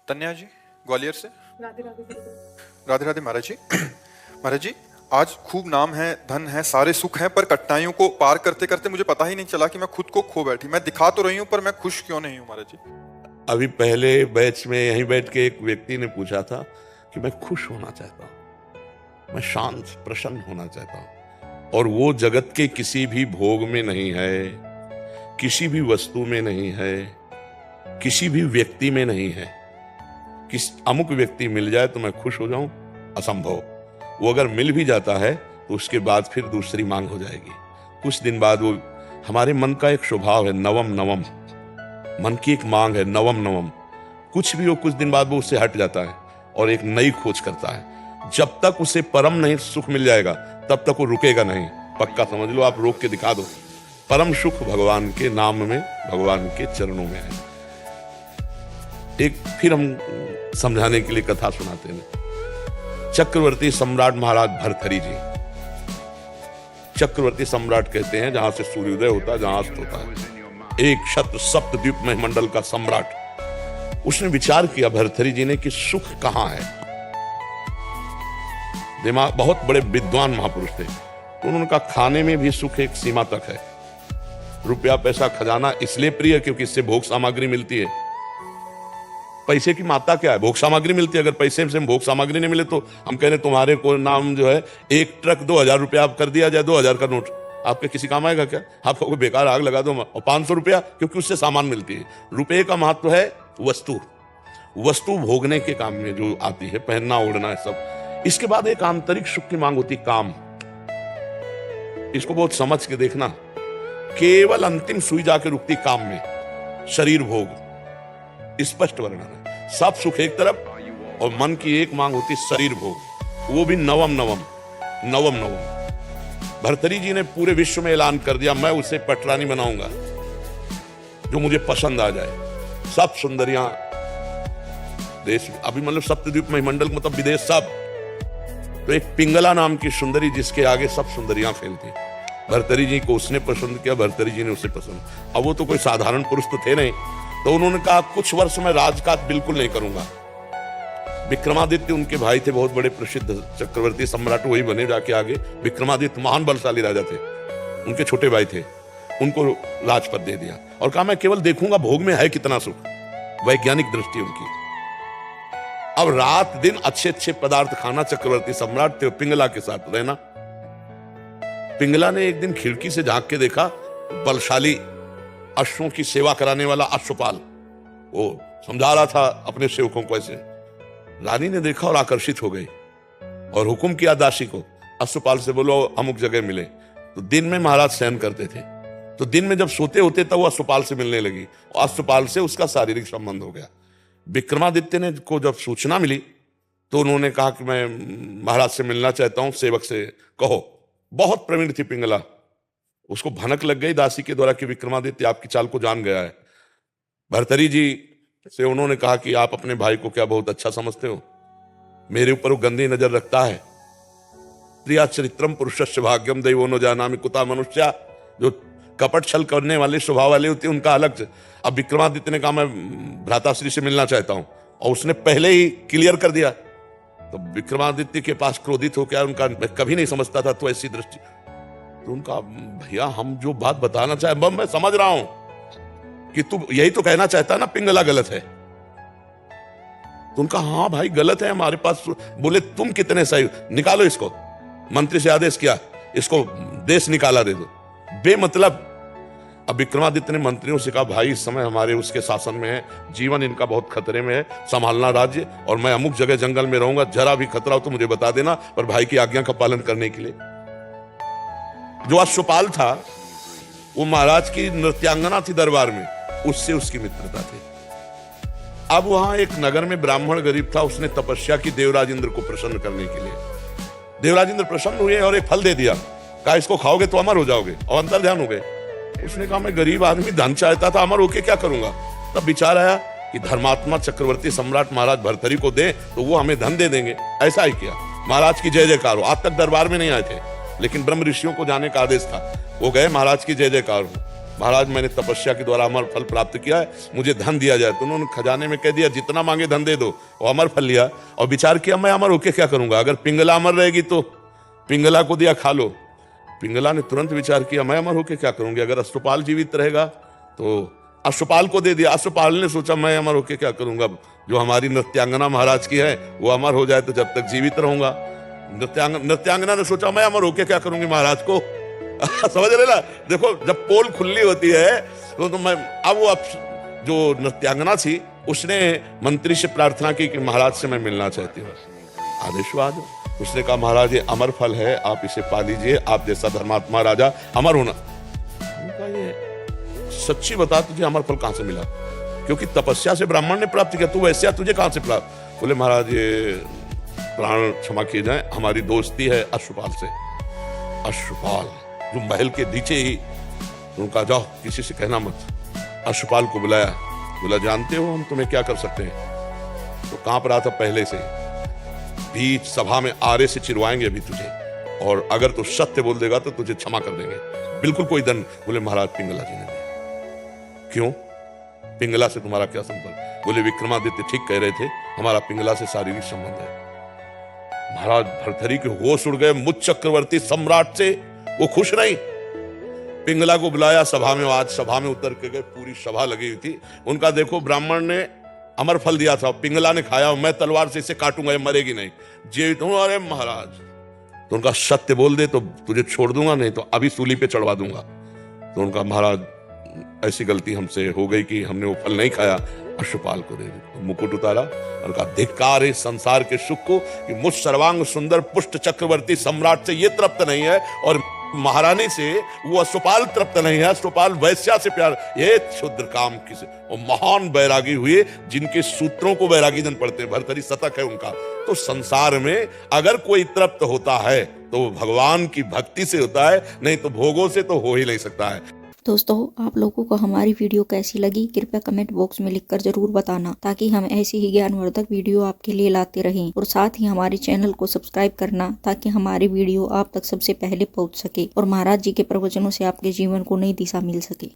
तन्या जी ग्वालियर से। राधे राधे राधे राधे महाराज जी। महाराज जी, आज खूब नाम है, धन है, सारे सुख हैं, पर कठिनाइयों को पार करते करते मुझे पता ही नहीं चला कि मैं खुद को खो बैठी। मैं दिखा तो रही हूँ पर मैं खुश क्यों नहीं हूँ महाराज जी। अभी पहले बैच में यहीं बैठ के एक व्यक्ति ने पूछा था कि मैं खुश होना चाहता हूँ, मैं शांत प्रसन्न होना चाहता हूँ, और वो जगत के किसी भी भोग में नहीं है, किसी भी वस्तु में नहीं है, किसी भी व्यक्ति में नहीं है। किस अमुक व्यक्ति मिल जाए तो मैं खुश हो जाऊं, असंभव। वो अगर मिल भी जाता है तो उसके बाद फिर दूसरी मांग हो जाएगी। कुछ दिन बाद वो, हमारे मन का एक स्वभाव है नवम नवम, मन की एक मांग है नवम नवम। कुछ भी हो, कुछ दिन बाद वो उससे हट जाता है और एक नई खोज करता है। जब तक उसे परम नहीं सुख मिल जाएगा तब तक वो रुकेगा नहीं। पक्का समझ लो, आप रोक के दिखा दो। परम सुख भगवान के नाम में, भगवान के चरणों में है। एक फिर हम समझाने के लिए कथा सुनाते हैं। चक्रवर्ती सम्राट महाराज भर्तृहरि जी, चक्रवर्ती सम्राट कहते हैं जहां से सूर्योदय होता है, जहां अस्त होता है, एक शत सप्तद्वीप मंडल का सम्राट। उसने विचार किया भर्तृहरि जी ने कि सुख कहां है। दिमाग, बहुत बड़े विद्वान महापुरुष थे, तो उन्होंने कहा खाने में भी सुख एक सीमा तक है। रुपया पैसा खजाना इसलिए प्रिय क्योंकि इससे भोग सामग्री मिलती है। पैसे की मात्रा क्या है? भोग सामग्री मिलती है। अगर पैसे से भोग सामग्री नहीं मिले तो हम कह रहे तुम्हारे को नाम जो है एक ट्रक 2000 रुपया आप कर दिया जाए, 2000 का नोट आपके किसी काम आएगा क्या? आपको कोई बेकार आग लगा दो। और 500 रुपया क्योंकि उससे सामान मिलती है। रुपये का महत्व है वस्तु, वस्तु भोगने के काम में जो आती है, पहनना ओढ़ना है सब। इसके बाद एक आंतरिक सुख की मांग होती, काम। इसको बहुत समझ के देखना। केवल अंतिम सुई जाके रुकती काम में, शरीर भोग, स्पष्ट वर्णन है। सब सुख एक तरफ और मन की एक मांग होती शरीर भोग, वो भी नवम नवम नवम नवम। भर्तृहरि जी ने पूरे विश्व में ऐलान कर दिया मैं उसे पटरानी बनाऊंगा जो मुझे पसंद आ जाए। सब सुंदरियां देश, अभी मतलब सप्तद्वीप मंडल मतलब विदेश सब। तो एक पिंगला नाम की सुंदरी जिसके आगे सब सुंदरियां फैलती। भर्तृहरि जी को उसने पसंद किया, भर्तृहरि जी ने उसे पसंद। अब वो तो कोई साधारण पुरुष तो थे नहीं, तो उन्होंने कहा कुछ वर्ष में राजकाज बिल्कुल नहीं करूंगा। विक्रमादित्य उनके भाई थे, बहुत बड़े प्रसिद्ध चक्रवर्ती सम्राट, वही बने जाके आगे। विक्रमादित्य महान बलशाली राजा थे, उनके छोटे भाई थे, उनको राजपद दे दिया और कहा मैं केवल देखूंगा भोग में है कितना सुख। वैज्ञानिक दृष्टि उनकी। अब रात दिन अच्छे अच्छे पदार्थ खाना, चक्रवर्ती सम्राट थे, पिंगला के साथ रहना। पिंगला ने एक दिन खिड़की से झांक के देखा, बलशाली अश्वों की सेवा कराने वाला अश्वपाल वो समझा रहा था अपने सेवकों को ऐसे। रानी ने देखा और आकर्षित हो गई और हुक्म किया दासी को, अश्वपाल से बोलो अमुक जगह मिले। तो दिन में महाराज शयन करते थे, तो दिन में जब सोते होते तब वो अश्वपाल से मिलने लगी और अश्वपाल से उसका शारीरिक संबंध हो गया। विक्रमादित्य ने को जब सूचना मिली तो उन्होंने कहा कि मैं महाराज से मिलना चाहता हूं, सेवक से कहो। बहुत प्रवीण थी पिंगला, उसको भनक लग गई दासी के द्वारा कि विक्रमादित्य आपकी चाल को जान गया है। भर्तृहरि जी से उन्होंने कहा कि आप अपने भाई को क्या बहुत अच्छा समझते हो? मेरे ऊपर वो गंदी नजर रखता है। प्रिया चरित्रम पुरुषस्य भाग्यम दैवो न जानामि कुता मनुष्या। जो कपट छल करने वाले स्वभाव वाले होते हैं उनका अलग। अब विक्रमादित्य ने कहा मैं भ्राताश्री से मिलना चाहता हूं और उसने पहले ही क्लियर कर दिया। तो विक्रमादित्य के पास क्रोधित होकर उनका, मैं कभी नहीं समझता था तो ऐसी दृष्टि। तो उनका भैया हम जो बात बताना चाहे मैं समझ रहा हूं कि तू यही तो कहना चाहता ना पिंगला गलत है। तो उनका हाँ भाई गलत है हमारे पास। बोले तुम कितने सही, निकालो इसको। मंत्री से आदेश किया इसको देश निकाला दे दो बेमतलब। अब विक्रमादित्य ने मंत्रियों से कहा भाई इस समय हमारे उसके शासन में है, जीवन इनका बहुत खतरे में है, संभालना राज्य, और मैं अमुक जगह जंगल में रहूंगा, जरा भी खतरा हो तो मुझे बता देना, पर भाई की आज्ञा का पालन करने के लिए। जो अश्वपाल था वो महाराज की नृत्यांगना थी दरबार में, उससे उसकी मित्रता थी। अब वहां एक नगर में ब्राह्मण गरीब था, उसने तपस्या की देवराज इंद्र को प्रसन्न करने के लिए। देवराज इंद्र प्रसन्न हुए और एक फल दे दिया, कहा इसको खाओगे तो अमर हो जाओगे, और अंतर ध्यान हो गए। उसने कहा मैं गरीब आदमी, धन चाहता था, अमर होके क्या करूंगा? तब विचार आया कि धर्मात्मा चक्रवर्ती सम्राट महाराज भर्तृहरि को दे तो वो हमें धन दे देंगे। ऐसा ही किया। महाराज की जय जयकार हो। आज तक दरबार में नहीं आए थे, लेकिन ब्रह्म ऋषियों को जाने का आदेश था। वो गए, महाराज की जय जयकार हो। महाराज मैंने तपस्या के द्वारा अमर फल प्राप्त किया है, मुझे धन दिया जाए। तो उन्होंने खजाने में कह दिया जितना मांगे धन दे दो, और अमर फल लिया और विचार किया मैं अमर होके क्या करूंगा, अगर पिंगला अमर रहेगी तो पिंगला को दिया खा लो। पिंगला ने तुरंत विचार किया मैं अमर होके क्या करूंगी, अगर अश्वपाल जीवित रहेगा तो अश्वपाल को दे दिया। अश्वपाल ने सोचा मैं अमर होके क्या करूंगा, जो हमारी नृत्यांगना महाराज की है वो अमर हो जाए तो जब तक जीवित रहूंगा। नृत्यांगना ने सोचा मैं अमर होके क्या करूंगी महाराज को समझ रहे ना, देखो जब पोल खुली होती है तो मैं अब वो जो नृत्यांगना थी उसने मंत्री से प्रार्थना की कि महाराज से मैं मिलना चाहती हूँ, आदेश हुआ। उसने कहा महाराज ये अमर फल है, आप इसे पा लीजिए, आप जैसा धर्मात्मा राजा अमर होना। ये सच्ची बता तुझे अमर फल कहां से मिला, क्योंकि तपस्या से ब्राह्मण ने प्राप्त किया, तू वैश्या तुझे कहां से प्राप्त। बोले महाराज ये प्राण क्षमा किए जाए, हमारी दोस्ती है अश्वपाल से। अश्वपाल जो महल के नीचे ही, उनका जाओ किसी से कहना मत। अश्वपाल को बुलाया, बोला जानते हो हम तुम्हें क्या कर सकते हैं। तो कांप रहा था पहले से, बीच सभा में आरे से चिरवाएंगे अभी तुझे, और अगर तू सत्य बोल देगा तो तुझे क्षमा कर देंगे, बिल्कुल कोई दंड। बोले महाराज पिंगला जी ने दिया। क्यों, पिंगला से तुम्हारा क्या संपर्क। बोले विक्रमादित्य ठीक कह रहे थे, हमारा पिंगला से शारीरिक संबंध है। महाराज भर्तहरि के होश उड़ गए। मुझ चक्रवर्ती सम्राट से वो खुश नहीं। पिंगला को बुलाया सभा में, आज सभा में उतर के गए, पूरी सभा लगी हुई थी। उनका देखो ब्राह्मण ने अमर फल दिया था, पिंगला ने खाया, मैं तलवार से इसे काटूंगा, ये मरेगी नहीं, जीवित हूं। अरे महाराज, तो उनका सत्य बोल दे तो तुझे छोड़ दूंगा, नहीं तो अभी सूली पे चढ़वा दूंगा। तो उनका महाराज ऐसी गलती हमसे हो गई कि हमने वो फल नहीं खाया, अश्वपाल को दे दो। मुकुट उतारा और कहा धिक्कार है संसार के सुख को कि मुझ सर्वांग सुंदर पुष्ट चक्रवर्ती सम्राट से ये तृप्त नहीं है, और महारानी से वो अश्वपाल तृप्त नहीं है। अश्वपाल वैश्या से प्यार, ये क्षुद्र काम किसे। और महान बैरागी हुए जिनके सूत्रों को बैरागी जन पढ़ते हैं, भर्तहरि शतक है उनका। तो संसार में अगर कोई तृप्त होता है तो वो भगवान की भक्ति से होता है, नहीं तो भोगों से तो हो ही नहीं सकता है। दोस्तों आप लोगों को हमारी वीडियो कैसी लगी कृपया कमेंट बॉक्स में लिखकर जरूर बताना, ताकि हम ऐसी ही ज्ञानवर्धक वीडियो आपके लिए लाते रहें। और साथ ही हमारे चैनल को सब्सक्राइब करना, ताकि हमारी वीडियो आप तक सबसे पहले पहुंच सके और महाराज जी के प्रवचनों से आपके जीवन को नई दिशा मिल सके।